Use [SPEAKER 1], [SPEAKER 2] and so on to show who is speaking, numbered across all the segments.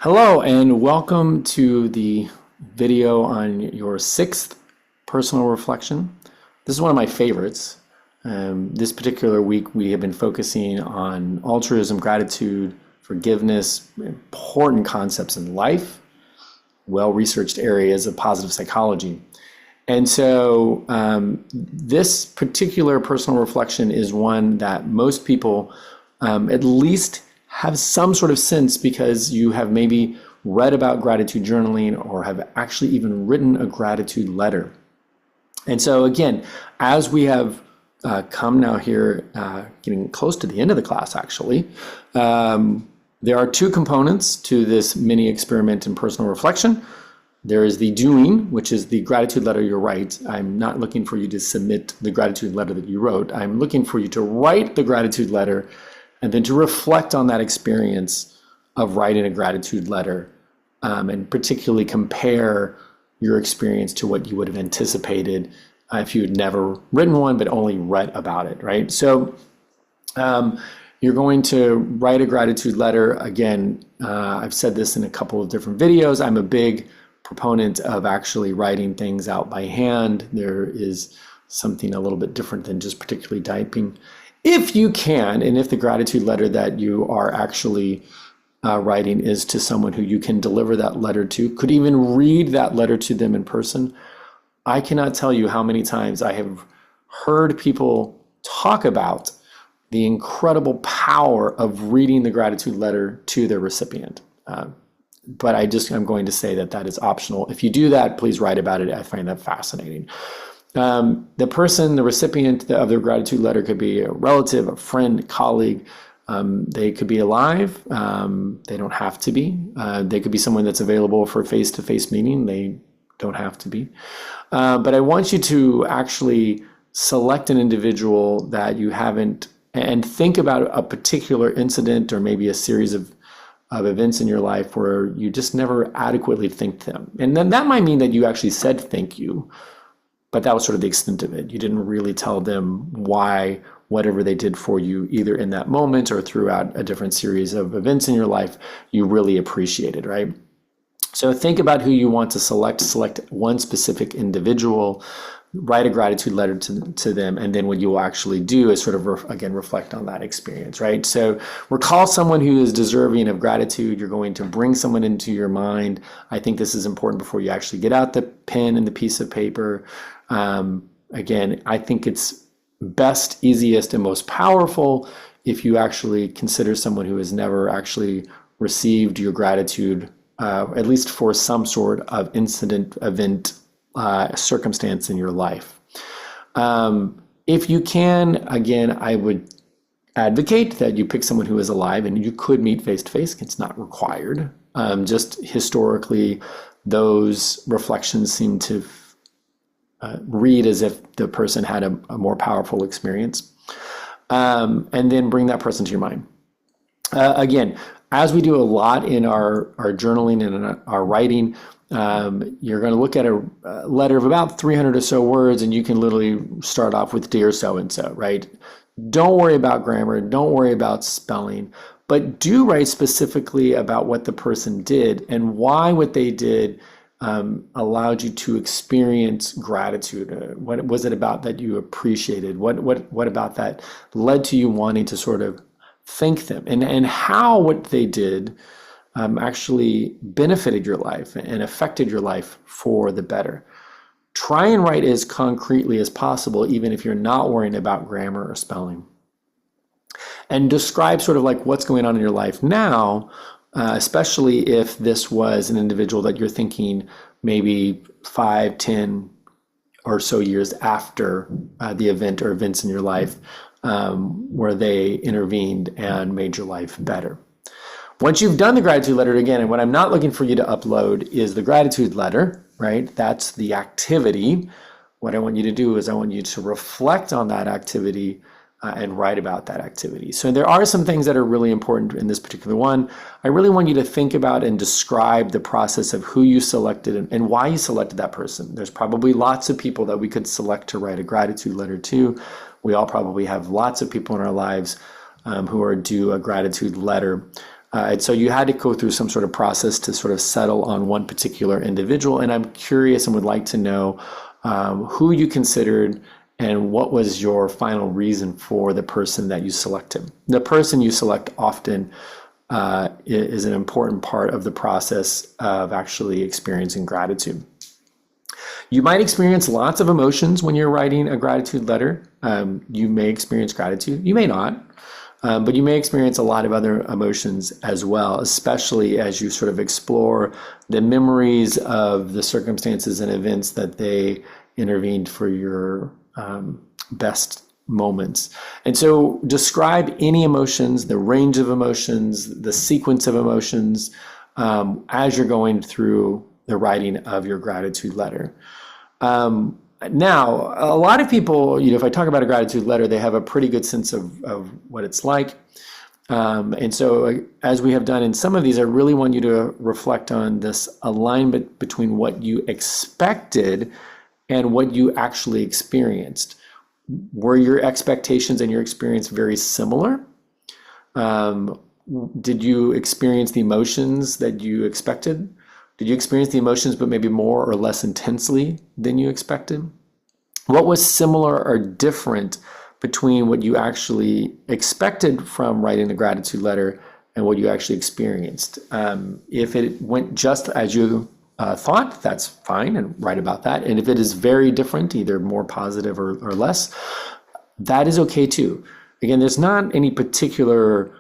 [SPEAKER 1] Hello and welcome to the video on your sixth personal reflection. This is one of my favorites. This particular week we have been focusing on altruism, gratitude, forgiveness, important concepts in life, well-researched areas of positive psychology. And so this particular personal reflection is one that most people at least have some sort of sense because you have maybe read about gratitude journaling or have actually even written a gratitude letter. And so again, as we have come now here, getting close to the end of the class actually, there are two components to this mini experiment in personal reflection. There is the doing, which is the gratitude letter you write. I'm not looking for you to submit the gratitude letter that you wrote. I'm looking for you to write the gratitude letter and then to reflect on that experience of writing a gratitude letter, and particularly compare your experience to what you would have anticipated if you had never written one but only read about it, right? So you're going to write a gratitude letter. Again, I've said this in a couple of different videos. I'm a big proponent of actually writing things out by hand. There is something a little bit different than just particularly typing. If you can, and if the gratitude letter that you are actually writing is to someone who you can deliver that letter to, could even read that letter to them in person, I cannot tell you how many times I have heard people talk about the incredible power of reading the gratitude letter to their recipient. But I'm going to say that is optional. If you do that, please write about it. I find that fascinating. The recipient of their gratitude letter could be a relative, a friend, a colleague. They could be alive. They don't have to be. They could be someone that's available for face-to-face meeting. They don't have to be. But I want you to actually select an individual that you haven't, and think about a particular incident or maybe a series of events in your life where you just never adequately thanked them. And then that might mean that you actually said thank you, but that was sort of the extent of it. You didn't really tell them why whatever they did for you, either in that moment or throughout a different series of events in your life, you really appreciated, right? So think about who you want to select one specific individual, write a gratitude letter to them, and then what you will actually do is sort of, reflect on that experience, right? So recall someone who is deserving of gratitude. You're going to bring someone into your mind. I think this is important before you actually get out the pen and the piece of paper. Again, I think it's best, easiest, and most powerful if you actually consider someone who has never actually received your gratitude, at least for some sort of incident, event, circumstance in your life. If you can, again, I would advocate that you pick someone who is alive, and you could meet face-to-face. It's not required. Just historically, those reflections seem to read as if the person had a more powerful experience, and then bring that person to your mind. Again, as we do a lot in our journaling and in our writing, you're going to look at a letter of about 300 or so words, and you can literally start off with "Dear so-and-so," right? Don't worry about grammar, don't worry about spelling, but do write specifically about what the person did and why what they did allowed you to experience gratitude. What was it about that you appreciated? What about that led to you wanting to sort of thank them, and how what they did actually benefited your life and affected your life for the better. Try and write as concretely as possible, even if you're not worrying about grammar or spelling. And describe sort of like what's going on in your life now, especially if this was an individual that you're thinking maybe 5, 10 or so years after the event or events in your life where they intervened and made your life better. Once you've done the gratitude letter, again, and what I'm not looking for you to upload is the gratitude letter, right? That's the activity. What I want you to do is I want you to reflect on that activity and write about that activity. So there are some things that are really important in this particular one. I really want you to think about and describe the process of who you selected and why you selected that person. There's probably lots of people that we could select to write a gratitude letter to. We all probably have lots of people in our lives who are due a gratitude letter. And so you had to go through some sort of process to sort of settle on one particular individual. And I'm curious and would like to know who you considered and what was your final reason for the person that you selected. The person you select often is an important part of the process of actually experiencing gratitude. You might experience lots of emotions when you're writing a gratitude letter. You may experience gratitude, you may not, but you may experience a lot of other emotions as well, especially as you sort of explore the memories of the circumstances and events that they intervened for your best moments. And so describe any emotions, the range of emotions, the sequence of emotions as you're going through the writing of your gratitude letter. Now, a lot of people, if I talk about a gratitude letter, they have a pretty good sense of what it's like. And so as we have done in some of these, I really want you to reflect on this alignment between what you expected and what you actually experienced. Were your expectations and your experience very similar? Did you experience the emotions that you expected? Did you experience the emotions but maybe more or less intensely than you expected? What was similar or different between what you actually expected from writing the gratitude letter and what you actually experienced? If it went just as you thought, that's fine, and write about that. And if it is very different, either more positive or less, that is okay too. Again, there's not any particular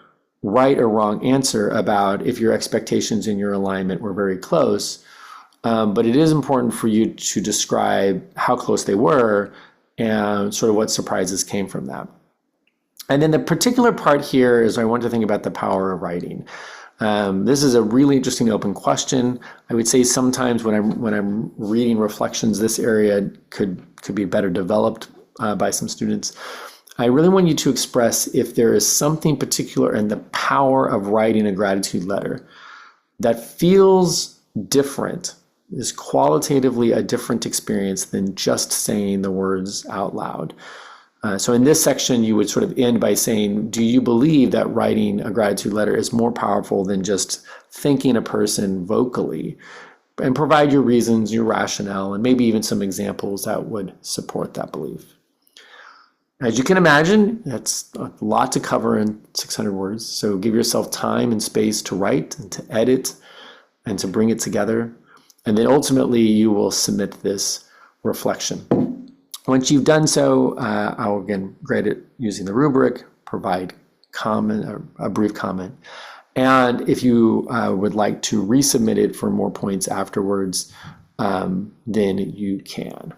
[SPEAKER 1] right or wrong answer about if your expectations and your alignment were very close, but it is important for you to describe how close they were and sort of what surprises came from that. And then the particular part here is I want to think about the power of writing. This is a really interesting open question. I would say sometimes when I'm reading reflections, this area could be better developed by some students. I really want you to express if there is something particular in the power of writing a gratitude letter that feels different, is qualitatively a different experience than just saying the words out loud. So in this section, you would sort of end by saying, do you believe that writing a gratitude letter is more powerful than just thanking a person vocally? And provide your reasons, your rationale, and maybe even some examples that would support that belief. As you can imagine, that's a lot to cover in 600 words. So give yourself time and space to write and to edit and to bring it together. And then ultimately you will submit this reflection. Once you've done so, I'll again grade it using the rubric, provide a brief comment. And if you would like to resubmit it for more points afterwards, then you can.